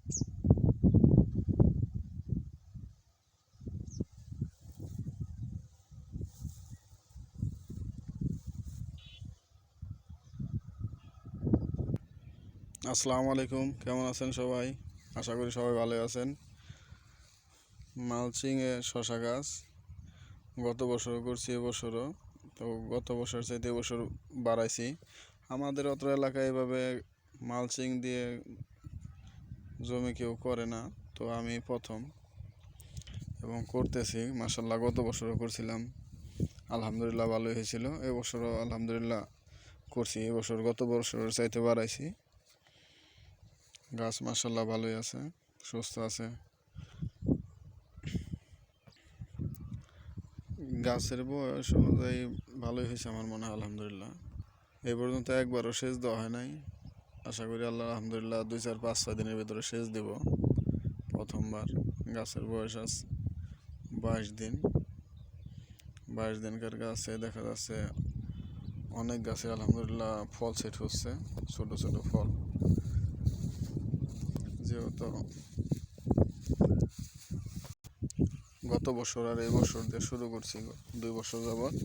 আসসালামু আলাইকুম, কেমন আছেন সবাই? আশা করি সবাই ভালো আছেন। মালচিংয়ে শশা গাছ গত বছরও করছি, এবছরও। তো গত বছর চাইতে এবছর বাড়াইছি। আমাদের অত এলাকায় এভাবে মালচিং দিয়ে জমি কেউ করে না, তো আমি প্রথম এবং করতেছি। মাশাল্লাহ, গত বছরও করছিলাম, আলহামদুলিল্লাহ ভালোই হয়েছিল। এবছরও আলহামদুলিল্লাহ করছি, এবছর গত বছরের চাইতে বাড়াইছি। গাছ মাশাল্লাহ ভালোই আছে, সুস্থ আছে। গাছের বয়স অনুযায়ী ভালোই হয়েছে আমার মনে হয়, আলহামদুলিল্লাহ। এই পর্যন্ত একবারও সেচ দেওয়া হয় নাই। আশা করি আল্লাহ আলহামদুলিল্লাহ 2, 4, 5, 6 দিনের ভিতরে সেচ দেব। প্রথমবার গাছের বয়স আছে 22 দিন। 22 দিনকার গাছে দেখা যাচ্ছে অনেক গাছে আলহামদুলিল্লাহ ফল সেট হচ্ছে, ছোট ছোট ফল। যেহেতু গত বছর আর এই বছর দিয়ে শুরু করছি, 2 বছর যাবৎ,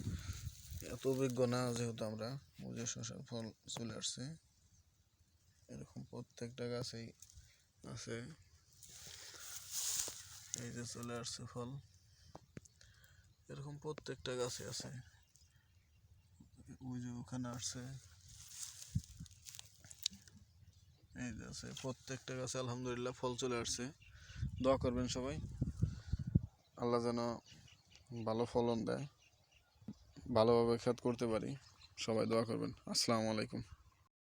এত অভিজ্ঞ না যেহেতু আমরা, বুঝে শসার ফল চলে আসছে। এরকম প্রত্যেকটা গাছেই আছে, এই যে চলে আসছে ফল, এরকম প্রত্যেকটা গাছে আছে। ওই যে ওখানে আসছে, এই যে আছে, প্রত্যেকটা গাছে আলহামদুলিল্লাহ ফল চলে আসছে। দোয়া করবেন সবাই, আল্লাহ যেন ভালো ফলন দেয়, ভালোভাবে খেত করতে পারি। সবাই দোয়া করবেন। আসসালামু আলাইকুম।